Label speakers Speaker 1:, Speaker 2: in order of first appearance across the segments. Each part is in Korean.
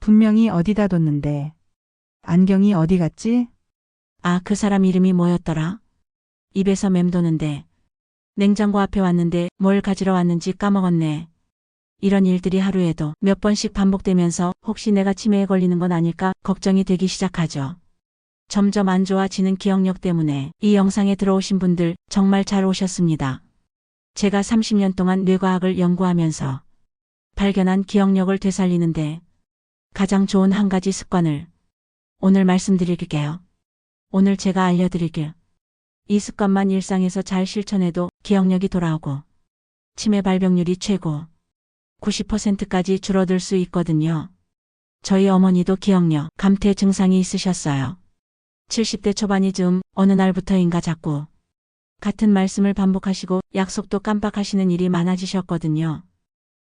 Speaker 1: 분명히 어디다 뒀는데. 안경이 어디 갔지?
Speaker 2: 아, 그 사람 이름이 뭐였더라? 입에서 맴도는데. 냉장고 앞에 왔는데 뭘 가지러 왔는지 까먹었네. 이런 일들이 하루에도 몇 번씩 반복되면서 혹시 내가 치매에 걸리는 건 아닐까 걱정이 되기 시작하죠. 점점 안 좋아지는 기억력 때문에 이 영상에 들어오신 분들 정말 잘 오셨습니다. 제가 30년 동안 뇌과학을 연구하면서 발견한 기억력을 되살리는데 가장 좋은 한 가지 습관을 오늘 말씀드릴게요. 오늘 제가 알려드릴게요. 이 습관만 일상에서 잘 실천해도 기억력이 돌아오고 치매 발병률이 최고 90%까지 줄어들 수 있거든요. 저희 어머니도 기억력 감퇴 증상이 있으셨어요. 70대 초반이 즈음 어느 날부터인가 자꾸 같은 말씀을 반복하시고 약속도 깜빡하시는 일이 많아지셨거든요.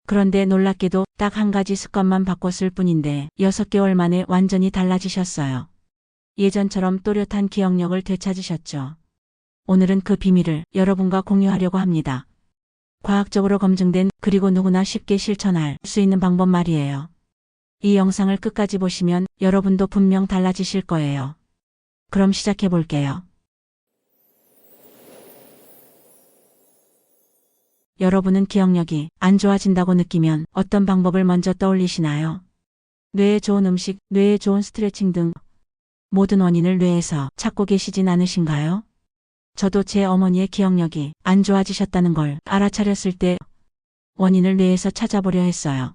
Speaker 2: 그런데 놀랍게도 딱 한 가지 습관만 바꿨을 뿐인데 6개월 만에 완전히 달라지셨어요. 예전처럼 또렷한 기억력을 되찾으셨죠. 오늘은 그 비밀을 여러분과 공유하려고 합니다. 과학적으로 검증된 그리고 누구나 쉽게 실천할 수 있는 방법 말이에요. 이 영상을 끝까지 보시면 여러분도 분명 달라지실 거예요. 그럼 시작해 볼게요. 여러분은 기억력이 안 좋아진다고 느끼면 어떤 방법을 먼저 떠올리시나요? 뇌에 좋은 음식, 뇌에 좋은 스트레칭 등 모든 원인을 뇌에서 찾고 계시진 않으신가요? 저도 제 어머니의 기억력이 안 좋아지셨다는 걸 알아차렸을 때 원인을 뇌에서 찾아보려 했어요.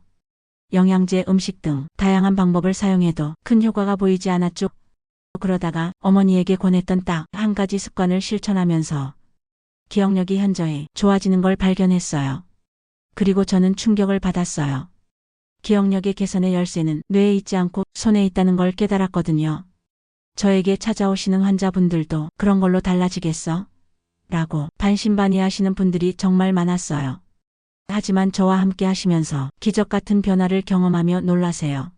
Speaker 2: 영양제, 음식 등 다양한 방법을 사용해도 큰 효과가 보이지 않았죠. 그러다가 어머니에게 권했던 딱 한 가지 습관을 실천하면서 기억력이 현저히 좋아지는 걸 발견했어요. 그리고 저는 충격을 받았어요. 기억력의 개선의 열쇠는 뇌에 있지 않고 손에 있다는 걸 깨달았거든요. 저에게 찾아오시는 환자분들도 그런 걸로 달라지겠어? 라고 반신반의하시는 분들이 정말 많았어요. 하지만 저와 함께 하시면서 기적 같은 변화를 경험하며 놀라세요.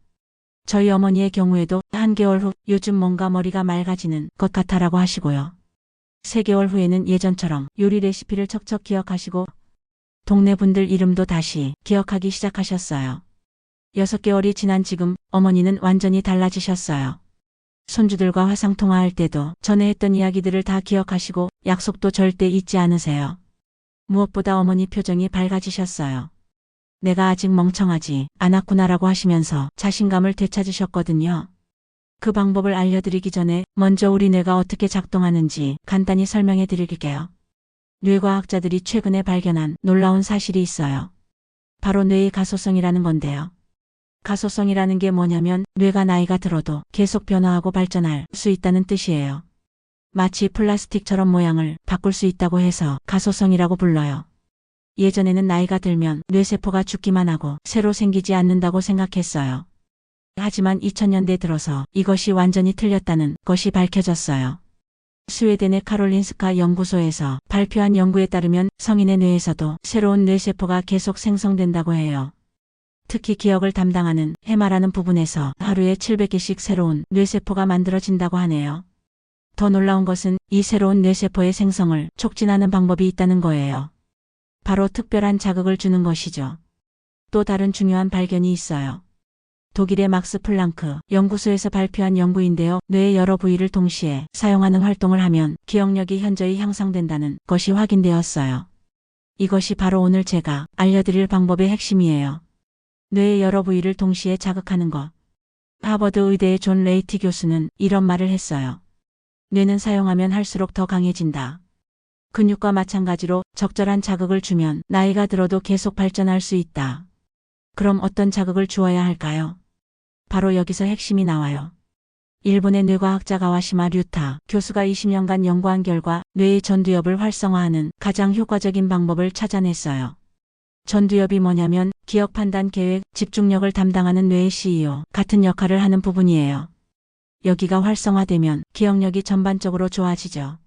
Speaker 2: 저희 어머니의 경우에도 한 개월 후 요즘 뭔가 머리가 맑아지는 것 같아라고 하시고요. 3개월 후에는 예전처럼 요리 레시피를 척척 기억하시고 동네 분들 이름도 다시 기억하기 시작하셨어요. 6개월이 지난 지금 어머니는 완전히 달라지셨어요. 손주들과 화상통화할 때도 전에 했던 이야기들을 다 기억하시고 약속도 절대 잊지 않으세요. 무엇보다 어머니 표정이 밝아지셨어요. 내가 아직 멍청하지 않았구나라고 하시면서 자신감을 되찾으셨거든요. 그 방법을 알려드리기 전에 먼저 우리 뇌가 어떻게 작동하는지 간단히 설명해 드릴게요. 뇌과학자들이 최근에 발견한 놀라운 사실이 있어요. 바로 뇌의 가소성이라는 건데요. 가소성이라는 게 뭐냐면 뇌가 나이가 들어도 계속 변화하고 발전할 수 있다는 뜻이에요. 마치 플라스틱처럼 모양을 바꿀 수 있다고 해서 가소성이라고 불러요. 예전에는 나이가 들면 뇌세포가 죽기만 하고 새로 생기지 않는다고 생각했어요. 하지만 2000년대 들어서 이것이 완전히 틀렸다는 것이 밝혀졌어요. 스웨덴의 카롤린스카 연구소에서 발표한 연구에 따르면 성인의 뇌에서도 새로운 뇌세포가 계속 생성된다고 해요. 특히 기억을 담당하는 해마라는 부분에서 하루에 700개씩 새로운 뇌세포가 만들어진다고 하네요. 더 놀라운 것은 이 새로운 뇌세포의 생성을 촉진하는 방법이 있다는 거예요. 바로 특별한 자극을 주는 것이죠. 또 다른 중요한 발견이 있어요. 독일의 막스 플랑크 연구소에서 발표한 연구인데요. 뇌의 여러 부위를 동시에 사용하는 활동을 하면 기억력이 현저히 향상된다는 것이 확인되었어요. 이것이 바로 오늘 제가 알려드릴 방법의 핵심이에요. 뇌의 여러 부위를 동시에 자극하는 것. 하버드 의대의 존 레이티 교수는 이런 말을 했어요. 뇌는 사용하면 할수록 더 강해진다. 근육과 마찬가지로 적절한 자극을 주면 나이가 들어도 계속 발전할 수 있다. 그럼 어떤 자극을 주어야 할까요? 바로 여기서 핵심이 나와요. 일본의 뇌과학자 가와시마 류타 교수가 20년간 연구한 결과 뇌의 전두엽을 활성화하는 가장 효과적인 방법을 찾아냈어요. 전두엽이 뭐냐면 기억, 판단, 계획, 집중력을 담당하는 뇌의 CEO 같은 역할을 하는 부분이에요. 여기가 활성화되면 기억력이 전반적으로 좋아지죠.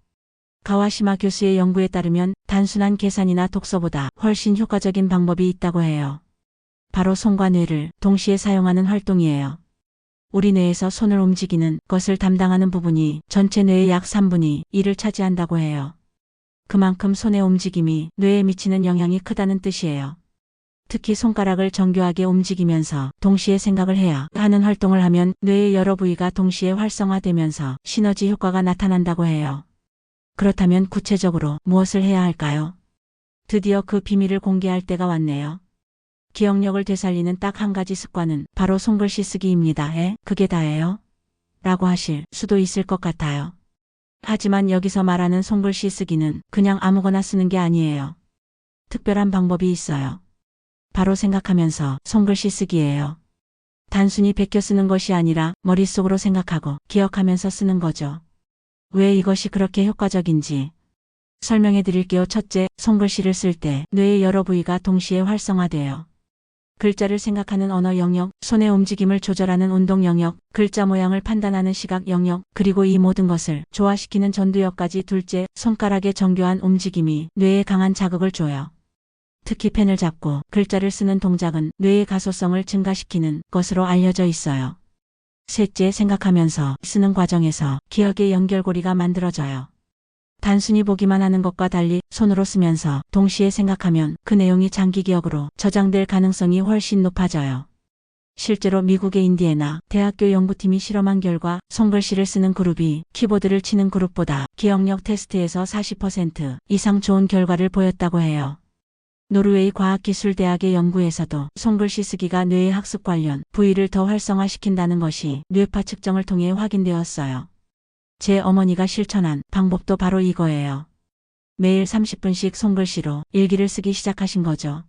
Speaker 2: 가와시마 교수의 연구에 따르면 단순한 계산이나 독서보다 훨씬 효과적인 방법이 있다고 해요. 바로 손과 뇌를 동시에 사용하는 활동이에요. 우리 뇌에서 손을 움직이는 것을 담당하는 부분이 전체 뇌의 약 3분의 1을 차지한다고 해요. 그만큼 손의 움직임이 뇌에 미치는 영향이 크다는 뜻이에요. 특히 손가락을 정교하게 움직이면서 동시에 생각을 해야 하는 활동을 하면 뇌의 여러 부위가 동시에 활성화되면서 시너지 효과가 나타난다고 해요. 그렇다면 구체적으로 무엇을 해야 할까요? 드디어 그 비밀을 공개할 때가 왔네요. 기억력을 되살리는 딱 한 가지 습관은 바로 손글씨 쓰기입니다. 그게 다예요? 라고 하실 수도 있을 것 같아요. 하지만 여기서 말하는 손글씨 쓰기는 그냥 아무거나 쓰는 게 아니에요. 특별한 방법이 있어요. 바로 생각하면서 손글씨 쓰기예요. 단순히 베껴 쓰는 것이 아니라 머릿속으로 생각하고 기억하면서 쓰는 거죠. 왜 이것이 그렇게 효과적인지 설명해 드릴게요. 첫째, 손글씨를 쓸 때 뇌의 여러 부위가 동시에 활성화돼요. 글자를 생각하는 언어 영역, 손의 움직임을 조절하는 운동 영역, 글자 모양을 판단하는 시각 영역, 그리고 이 모든 것을 조화시키는 전두엽까지. 둘째, 손가락의 정교한 움직임이 뇌에 강한 자극을 줘요. 특히 펜을 잡고 글자를 쓰는 동작은 뇌의 가소성을 증가시키는 것으로 알려져 있어요. 셋째, 생각하면서 쓰는 과정에서 기억의 연결고리가 만들어져요. 단순히 보기만 하는 것과 달리 손으로 쓰면서 동시에 생각하면 그 내용이 장기 기억으로 저장될 가능성이 훨씬 높아져요. 실제로 미국의 인디애나 대학교 연구팀이 실험한 결과 손글씨를 쓰는 그룹이 키보드를 치는 그룹보다 기억력 테스트에서 40% 이상 좋은 결과를 보였다고 해요. 노르웨이 과학기술대학의 연구에서도 손글씨 쓰기가 뇌의 학습 관련 부위를 더 활성화시킨다는 것이 뇌파 측정을 통해 확인되었어요. 제 어머니가 실천한 방법도 바로 이거예요. 매일 30분씩 손글씨로 일기를 쓰기 시작하신 거죠.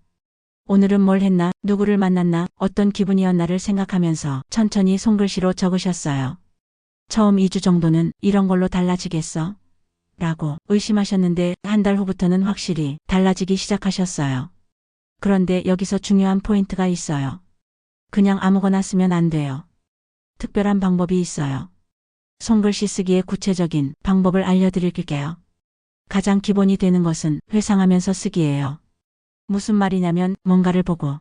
Speaker 2: 오늘은 뭘 했나, 누구를 만났나, 어떤 기분이었나를 생각하면서 천천히 손글씨로 적으셨어요. 처음 2주 정도는 이런 걸로 달라지겠어? 라고 의심하셨는데 한 달 후부터는 확실히 달라지기 시작하셨어요. 그런데 여기서 중요한 포인트가 있어요. 그냥 아무거나 쓰면 안 돼요. 특별한 방법이 있어요. 손글씨 쓰기의 구체적인 방법을 알려드릴게요. 가장 기본이 되는 것은 회상하면서 쓰기예요. 무슨 말이냐면 뭔가를 보고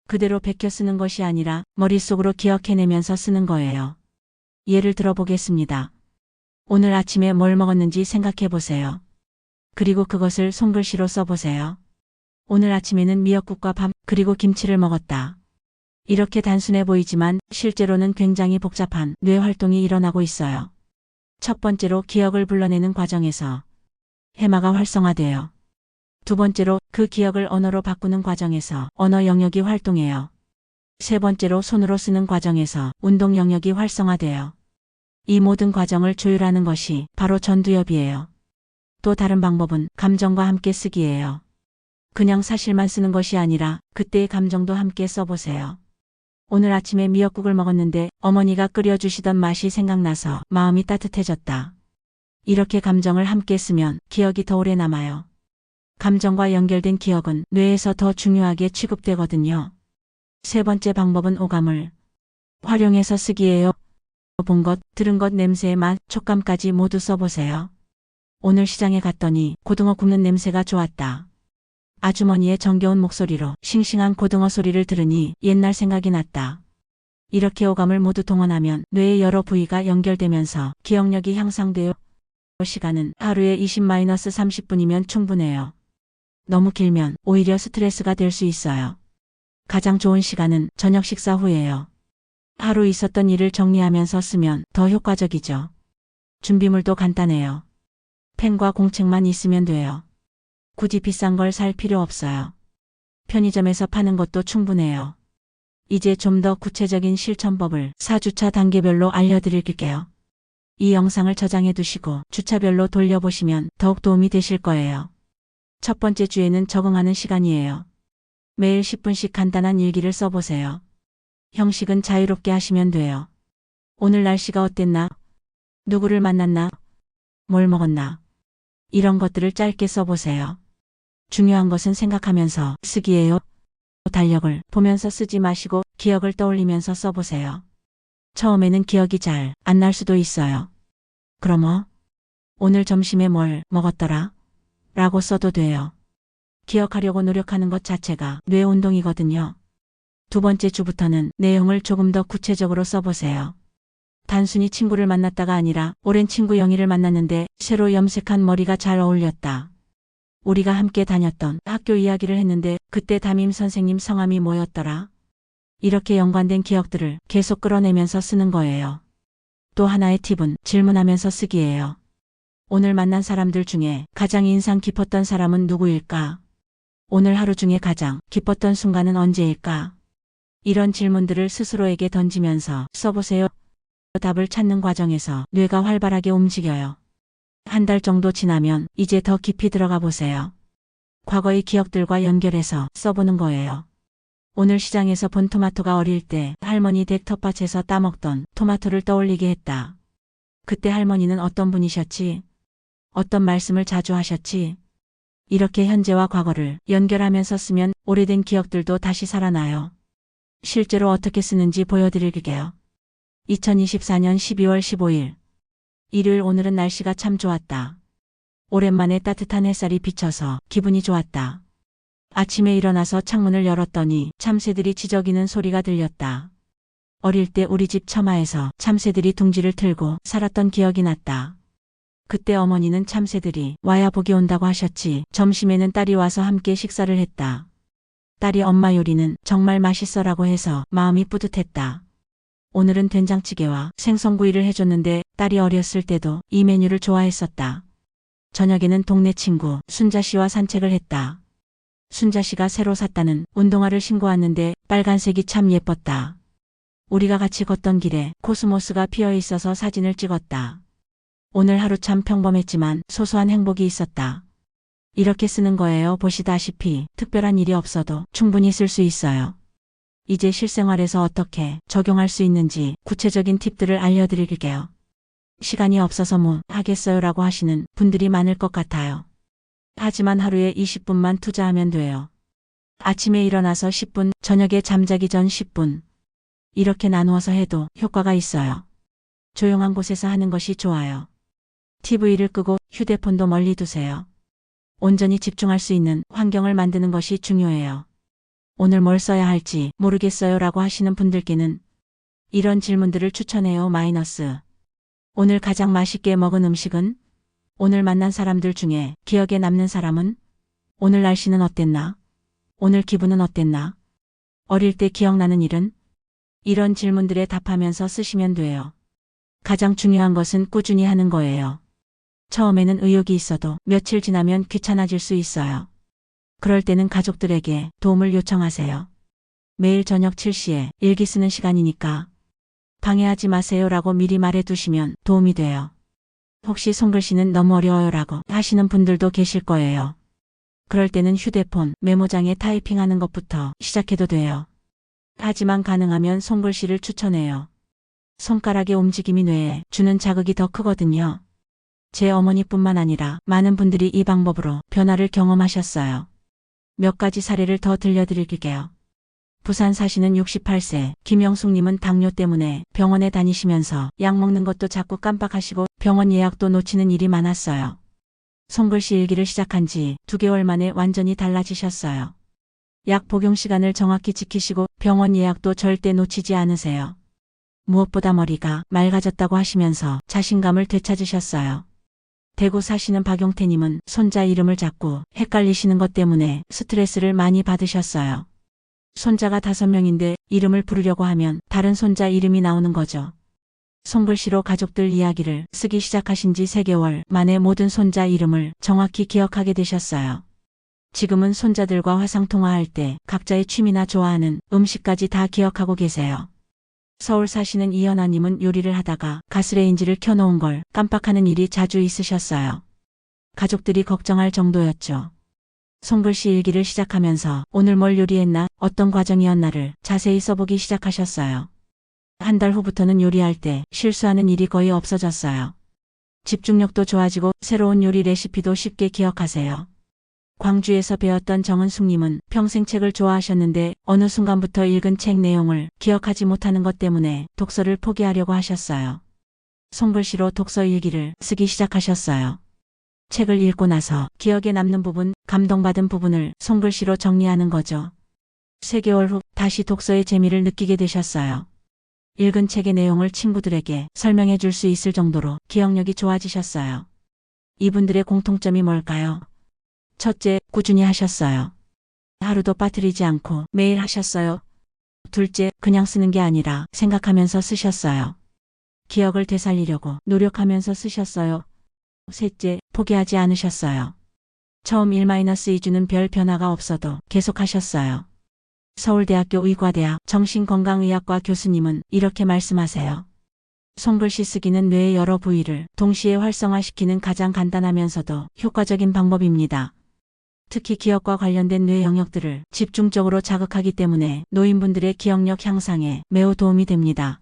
Speaker 2: 그대로 베껴 쓰는 것이 아니라 머릿속으로 기억해내면서 쓰는 거예요. 예를 들어 보겠습니다. 오늘 아침에 뭘 먹었는지 생각해 보세요. 그리고 그것을 손글씨로 써보세요. 오늘 아침에는 미역국과 밥, 그리고 김치를 먹었다. 이렇게 단순해 보이지만 실제로는 굉장히 복잡한 뇌 활동이 일어나고 있어요. 첫 번째로 기억을 불러내는 과정에서 해마가 활성화돼요. 두 번째로 그 기억을 언어로 바꾸는 과정에서 언어 영역이 활동해요. 세 번째로 손으로 쓰는 과정에서 운동 영역이 활성화돼요. 이 모든 과정을 조율하는 것이 바로 전두엽이에요. 또 다른 방법은 감정과 함께 쓰기예요. 그냥 사실만 쓰는 것이 아니라 그때의 감정도 함께 써보세요. 오늘 아침에 미역국을 먹었는데 어머니가 끓여주시던 맛이 생각나서 마음이 따뜻해졌다. 이렇게 감정을 함께 쓰면 기억이 더 오래 남아요. 감정과 연결된 기억은 뇌에서 더 중요하게 취급되거든요. 세 번째 방법은 오감을 활용해서 쓰기예요. 본 것, 들은 것, 냄새의 맛, 촉감까지 모두 써보세요. 오늘 시장에 갔더니 고등어 굽는 냄새가 좋았다. 아주머니의 정겨운 목소리로 싱싱한 고등어 소리를 들으니 옛날 생각이 났다. 이렇게 오감을 모두 동원하면 뇌의 여러 부위가 연결되면서 기억력이 향상돼요. 시간은 하루에 20-30분이면 충분해요. 너무 길면 오히려 스트레스가 될 수 있어요. 가장 좋은 시간은 저녁 식사 후예요. 하루 있었던 일을 정리하면서 쓰면 더 효과적이죠. 준비물도 간단해요. 펜과 공책만 있으면 돼요. 굳이 비싼 걸 살 필요 없어요. 편의점에서 파는 것도 충분해요. 이제 좀 더 구체적인 실천법을 4주차 단계별로 알려드릴게요. 이 영상을 저장해 두시고 주차별로 돌려보시면 더욱 도움이 되실 거예요. 첫 번째 주에는 적응하는 시간이에요. 매일 10분씩 간단한 일기를 써보세요. 형식은 자유롭게 하시면 돼요. 오늘 날씨가 어땠나? 누구를 만났나? 뭘 먹었나? 이런 것들을 짧게 써보세요. 중요한 것은 생각하면서 쓰기예요. 달력을 보면서 쓰지 마시고 기억을 떠올리면서 써보세요. 처음에는 기억이 잘 안 날 수도 있어요. 그럼 오늘 점심에 뭘 먹었더라? 라고 써도 돼요. 기억하려고 노력하는 것 자체가 뇌 운동이거든요. 두 번째 주부터는 내용을 조금 더 구체적으로 써보세요. 단순히 친구를 만났다가 아니라 오랜 친구 영희를 만났는데 새로 염색한 머리가 잘 어울렸다. 우리가 함께 다녔던 학교 이야기를 했는데 그때 담임 선생님 성함이 뭐였더라? 이렇게 연관된 기억들을 계속 끌어내면서 쓰는 거예요. 또 하나의 팁은 질문하면서 쓰기예요. 오늘 만난 사람들 중에 가장 인상 깊었던 사람은 누구일까? 오늘 하루 중에 가장 기뻤던 순간은 언제일까? 이런 질문들을 스스로에게 던지면서 써보세요. 답을 찾는 과정에서 뇌가 활발하게 움직여요. 한 달 정도 지나면 이제 더 깊이 들어가 보세요. 과거의 기억들과 연결해서 써보는 거예요. 오늘 시장에서 본 토마토가 어릴 때 할머니 댁 텃밭에서 따먹던 토마토를 떠올리게 했다. 그때 할머니는 어떤 분이셨지? 어떤 말씀을 자주 하셨지? 이렇게 현재와 과거를 연결하면서 쓰면 오래된 기억들도 다시 살아나요. 실제로 어떻게 쓰는지 보여드릴게요. 2024년 12월 15일 일요일 오늘은 날씨가 참 좋았다. 오랜만에 따뜻한 햇살이 비쳐서 기분이 좋았다. 아침에 일어나서 창문을 열었더니 참새들이 지저귀는 소리가 들렸다. 어릴 때 우리 집 처마에서 참새들이 둥지를 틀고 살았던 기억이 났다. 그때 어머니는 참새들이 와야 복이 온다고 하셨지. 점심에는 딸이 와서 함께 식사를 했다. 딸이 엄마 요리는 정말 맛있어라고 해서 마음이 뿌듯했다. 오늘은 된장찌개와 생선구이를 해줬는데 딸이 어렸을 때도 이 메뉴를 좋아했었다. 저녁에는 동네 친구 순자 씨와 산책을 했다. 순자 씨가 새로 샀다는 운동화를 신고 왔는데 빨간색이 참 예뻤다. 우리가 같이 걷던 길에 코스모스가 피어 있어서 사진을 찍었다. 오늘 하루 참 평범했지만 소소한 행복이 있었다. 이렇게 쓰는 거예요. 보시다시피 특별한 일이 없어도 충분히 쓸 수 있어요. 이제 실생활에서 어떻게 적용할 수 있는지 구체적인 팁들을 알려드릴게요. 시간이 없어서 뭐 하겠어요 라고 하시는 분들이 많을 것 같아요. 하지만 하루에 20분만 투자하면 돼요. 아침에 일어나서 10분, 저녁에 잠자기 전 10분. 이렇게 나누어서 해도 효과가 있어요. 조용한 곳에서 하는 것이 좋아요. TV를 끄고 휴대폰도 멀리 두세요. 온전히 집중할 수 있는 환경을 만드는 것이 중요해요. 오늘 뭘 써야 할지 모르겠어요 라고 하시는 분들께는 이런 질문들을 추천해요. 마이너스. 오늘 가장 맛있게 먹은 음식은? 오늘 만난 사람들 중에 기억에 남는 사람은? 오늘 날씨는 어땠나? 오늘 기분은 어땠나? 어릴 때 기억나는 일은? 이런 질문들에 답하면서 쓰시면 돼요. 가장 중요한 것은 꾸준히 하는 거예요. 처음에는 의욕이 있어도 며칠 지나면 귀찮아질 수 있어요. 그럴 때는 가족들에게 도움을 요청하세요. 매일 저녁 7시에 일기 쓰는 시간이니까 방해하지 마세요 라고 미리 말해두시면 도움이 돼요. 혹시 손글씨는 너무 어려워요 라고 하시는 분들도 계실 거예요. 그럴 때는 휴대폰 메모장에 타이핑하는 것부터 시작해도 돼요. 하지만 가능하면 손글씨를 추천해요. 손가락의 움직임이 뇌에 주는 자극이 더 크거든요. 제 어머니뿐만 아니라 많은 분들이 이 방법으로 변화를 경험하셨어요. 몇 가지 사례를 더 들려드릴게요. 부산 사시는 68세 김영숙님은 당뇨 때문에 병원에 다니시면서 약 먹는 것도 자꾸 깜빡하시고 병원 예약도 놓치는 일이 많았어요. 손글씨 일기를 시작한 지 2개월 만에 완전히 달라지셨어요. 약 복용 시간을 정확히 지키시고 병원 예약도 절대 놓치지 않으세요. 무엇보다 머리가 맑아졌다고 하시면서 자신감을 되찾으셨어요. 대구 사시는 박용태님은 손자 이름을 자꾸 헷갈리시는 것 때문에 스트레스를 많이 받으셨어요. 손자가 5명인데 이름을 부르려고 하면 다른 손자 이름이 나오는 거죠. 손글씨로 가족들 이야기를 쓰기 시작하신 지 3개월 만에 모든 손자 이름을 정확히 기억하게 되셨어요. 지금은 손자들과 화상통화할 때 각자의 취미나 좋아하는 음식까지 다 기억하고 계세요. 서울 사시는 이현아님은 요리를 하다가 가스레인지를 켜놓은 걸 깜빡하는 일이 자주 있으셨어요. 가족들이 걱정할 정도였죠. 손글씨 일기를 시작하면서 오늘 뭘 요리했나, 어떤 과정이었나를 자세히 써보기 시작하셨어요. 한 달 후부터는 요리할 때 실수하는 일이 거의 없어졌어요. 집중력도 좋아지고 새로운 요리 레시피도 쉽게 기억하세요. 광주에서 배웠던 정은숙님은 평생 책을 좋아하셨는데 어느 순간부터 읽은 책 내용을 기억하지 못하는 것 때문에 독서를 포기하려고 하셨어요. 손글씨로 독서 일기를 쓰기 시작하셨어요. 책을 읽고 나서 기억에 남는 부분, 감동받은 부분을 손글씨로 정리하는 거죠. 3개월 후 다시 독서의 재미를 느끼게 되셨어요. 읽은 책의 내용을 친구들에게 설명해 줄 수 있을 정도로 기억력이 좋아지셨어요. 이분들의 공통점이 뭘까요? 첫째, 꾸준히 하셨어요. 하루도 빠뜨리지 않고 매일 하셨어요. 둘째, 그냥 쓰는 게 아니라 생각하면서 쓰셨어요. 기억을 되살리려고 노력하면서 쓰셨어요. 셋째, 포기하지 않으셨어요. 처음 1-2주는 별 변화가 없어도 계속 하셨어요. 서울대학교 의과대학 정신건강의학과 교수님은 이렇게 말씀하세요. 손글씨 쓰기는 뇌의 여러 부위를 동시에 활성화시키는 가장 간단하면서도 효과적인 방법입니다. 특히 기억과 관련된 뇌 영역들을 집중적으로 자극하기 때문에 노인분들의 기억력 향상에 매우 도움이 됩니다.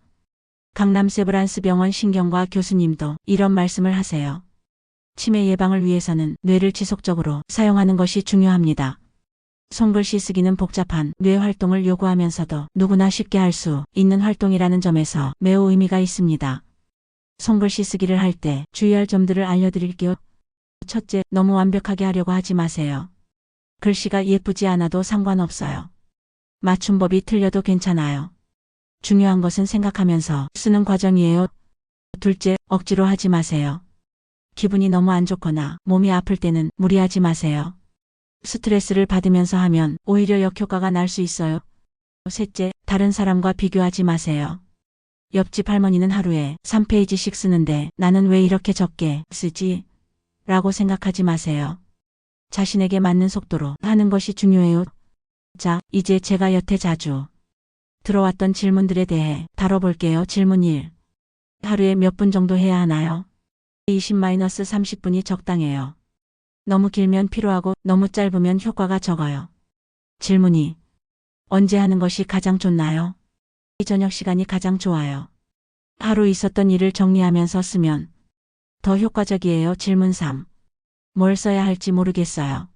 Speaker 2: 강남 세브란스 병원 신경과 교수님도 이런 말씀을 하세요. 치매 예방을 위해서는 뇌를 지속적으로 사용하는 것이 중요합니다. 손글씨 쓰기는 복잡한 뇌 활동을 요구하면서도 누구나 쉽게 할 수 있는 활동이라는 점에서 매우 의미가 있습니다. 손글씨 쓰기를 할 때 주의할 점들을 알려드릴게요. 첫째, 너무 완벽하게 하려고 하지 마세요. 글씨가 예쁘지 않아도 상관없어요. 맞춤법이 틀려도 괜찮아요. 중요한 것은 생각하면서 쓰는 과정이에요. 둘째, 억지로 하지 마세요. 기분이 너무 안 좋거나 몸이 아플 때는 무리하지 마세요. 스트레스를 받으면서 하면 오히려 역효과가 날 수 있어요. 셋째, 다른 사람과 비교하지 마세요. 옆집 할머니는 하루에 3페이지씩 쓰는데 나는 왜 이렇게 적게 쓰지? 라고 생각하지 마세요. 자신에게 맞는 속도로 하는 것이 중요해요. 자, 이제 제가 여태 자주 들어왔던 질문들에 대해 다뤄볼게요. 질문 1. 하루에 몇 분 정도 해야 하나요? 20-30분이 적당해요. 너무 길면 피로하고 너무 짧으면 효과가 적어요. 질문 2. 언제 하는 것이 가장 좋나요? 저녁 시간이 가장 좋아요. 하루 있었던 일을 정리하면서 쓰면 더 효과적이에요. 질문 3. 뭘 써야 할지 모르겠어요.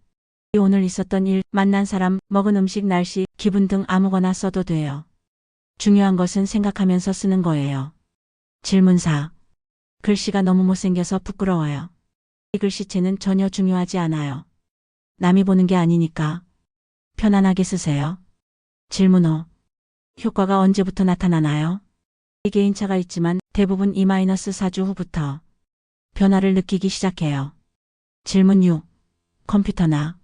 Speaker 2: 오늘 있었던 일, 만난 사람, 먹은 음식, 날씨, 기분 등 아무거나 써도 돼요. 중요한 것은 생각하면서 쓰는 거예요. 질문 4. 글씨가 너무 못생겨서 부끄러워요. 이 글씨체는 전혀 중요하지 않아요. 남이 보는 게 아니니까 편안하게 쓰세요. 질문 5. 효과가 언제부터 나타나나요? 개인차가 있지만 대부분 2-4주 후부터 변화를 느끼기 시작해요. 질문 6. 컴퓨터나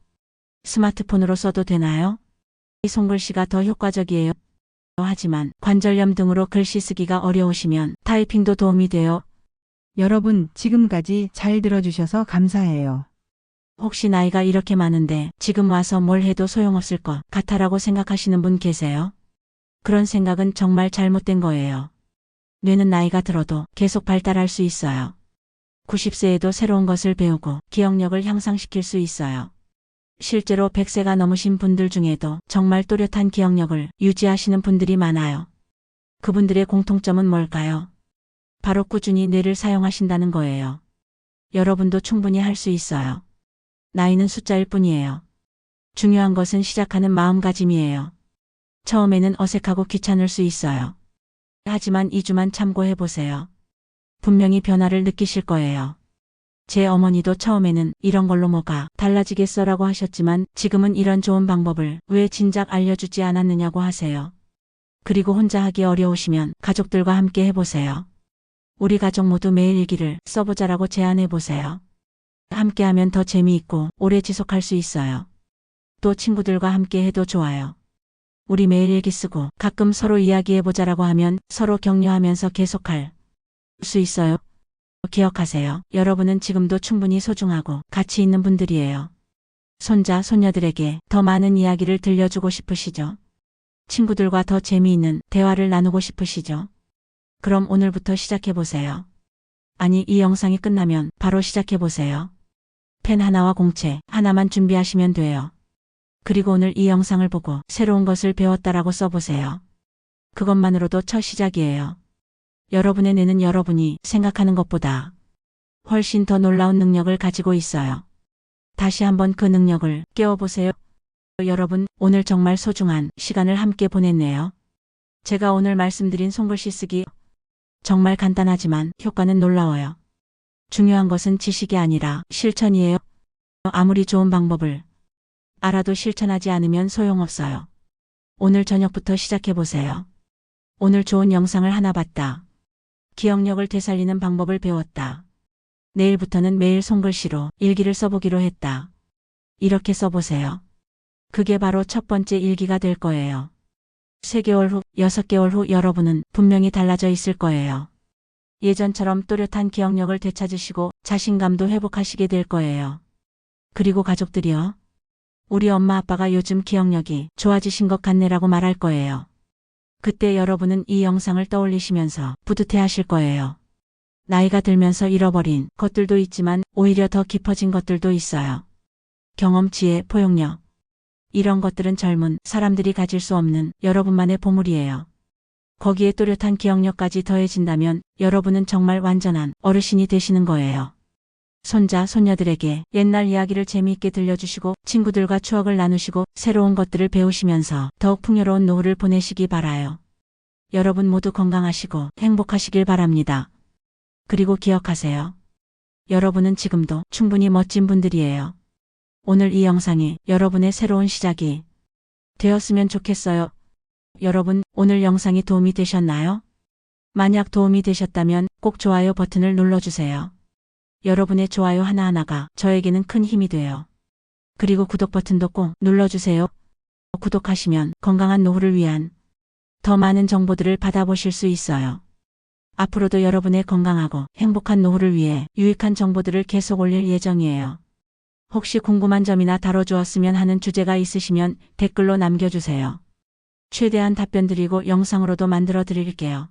Speaker 2: 스마트폰으로 써도 되나요? 이 손글씨가 더 효과적이에요. 하지만 관절염 등으로 글씨 쓰기가 어려우시면 타이핑도 도움이 돼요.
Speaker 1: 여러분, 지금까지 잘 들어주셔서 감사해요.
Speaker 2: 혹시 나이가 이렇게 많은데 지금 와서 뭘 해도 소용없을 것 같아라고 생각하시는 분 계세요? 그런 생각은 정말 잘못된 거예요. 뇌는 나이가 들어도 계속 발달할 수 있어요. 90세에도 새로운 것을 배우고 기억력을 향상시킬 수 있어요. 실제로 100세가 넘으신 분들 중에도 정말 또렷한 기억력을 유지하시는 분들이 많아요. 그분들의 공통점은 뭘까요? 바로 꾸준히 뇌를 사용하신다는 거예요. 여러분도 충분히 할 수 있어요. 나이는 숫자일 뿐이에요. 중요한 것은 시작하는 마음가짐이에요. 처음에는 어색하고 귀찮을 수 있어요. 하지만 2주만 참고해보세요. 분명히 변화를 느끼실 거예요. 제 어머니도 처음에는 이런 걸로 뭐가 달라지겠어라고 하셨지만 지금은 이런 좋은 방법을 왜 진작 알려주지 않았느냐고 하세요. 그리고 혼자 하기 어려우시면 가족들과 함께 해보세요. 우리 가족 모두 매일 일기를 써보자라고 제안해보세요. 함께하면 더 재미있고 오래 지속할 수 있어요. 또 친구들과 함께 해도 좋아요. 우리 매일 일기 쓰고 가끔 서로 이야기해보자라고 하면 서로 격려하면서 계속할 수 있어요. 기억하세요. 여러분은 지금도 충분히 소중하고 가치 있는 분들이에요. 손자, 손녀들에게 더 많은 이야기를 들려주고 싶으시죠? 친구들과 더 재미있는 대화를 나누고 싶으시죠? 그럼 오늘부터 시작해보세요. 아니, 이 영상이 끝나면 바로 시작해보세요. 펜 하나와 공책 하나만 준비하시면 돼요. 그리고 오늘 이 영상을 보고 새로운 것을 배웠다라고 써보세요. 그것만으로도 첫 시작이에요. 여러분의 뇌는 여러분이 생각하는 것보다 훨씬 더 놀라운 능력을 가지고 있어요. 다시 한번 그 능력을 깨워보세요. 여러분, 오늘 정말 소중한 시간을 함께 보냈네요. 제가 오늘 말씀드린 손글씨 쓰기 정말 간단하지만 효과는 놀라워요. 중요한 것은 지식이 아니라 실천이에요. 아무리 좋은 방법을 알아도 실천하지 않으면 소용없어요. 오늘 저녁부터 시작해보세요. 오늘 좋은 영상을 하나 봤다. 기억력을 되살리는 방법을 배웠다. 내일부터는 매일 손글씨로 일기를 써보기로 했다. 이렇게 써보세요. 그게 바로 첫 번째 일기가 될 거예요. 3개월 후, 6개월 후 여러분은 분명히 달라져 있을 거예요. 예전처럼 또렷한 기억력을 되찾으시고 자신감도 회복하시게 될 거예요. 그리고 가족들이요. 우리 엄마 아빠가 요즘 기억력이 좋아지신 것 같네라고 말할 거예요. 그때 여러분은 이 영상을 떠올리시면서 뿌듯해 하실 거예요. 나이가 들면서 잃어버린 것들도 있지만 오히려 더 깊어진 것들도 있어요. 경험, 지혜, 포용력. 이런 것들은 젊은 사람들이 가질 수 없는 여러분만의 보물이에요. 거기에 또렷한 기억력까지 더해진다면 여러분은 정말 완전한 어르신이 되시는 거예요. 손자, 손녀들에게 옛날 이야기를 재미있게 들려주시고 친구들과 추억을 나누시고 새로운 것들을 배우시면서 더욱 풍요로운 노후를 보내시기 바라요. 여러분 모두 건강하시고 행복하시길 바랍니다. 그리고 기억하세요. 여러분은 지금도 충분히 멋진 분들이에요. 오늘 이 영상이 여러분의 새로운 시작이 되었으면 좋겠어요. 여러분, 오늘 영상이 도움이 되셨나요? 만약 도움이 되셨다면 꼭 좋아요 버튼을 눌러주세요. 여러분의 좋아요 하나하나가 저에게는 큰 힘이 돼요. 그리고 구독 버튼도 꼭 눌러주세요. 구독하시면 건강한 노후를 위한 더 많은 정보들을 받아보실 수 있어요. 앞으로도 여러분의 건강하고 행복한 노후를 위해 유익한 정보들을 계속 올릴 예정이에요. 혹시 궁금한 점이나 다뤄주었으면 하는 주제가 있으시면 댓글로 남겨주세요. 최대한 답변 드리고 영상으로도 만들어 드릴게요.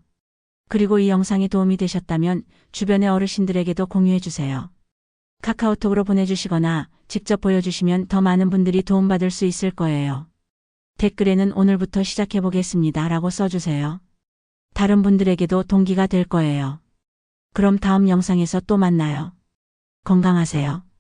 Speaker 2: 그리고 이 영상이 도움이 되셨다면 주변의 어르신들에게도 공유해주세요. 카카오톡으로 보내주시거나 직접 보여주시면 더 많은 분들이 도움받을 수 있을 거예요. 댓글에는 오늘부터 시작해보겠습니다 라고 써주세요. 다른 분들에게도 동기가 될 거예요. 그럼 다음 영상에서 또 만나요. 건강하세요.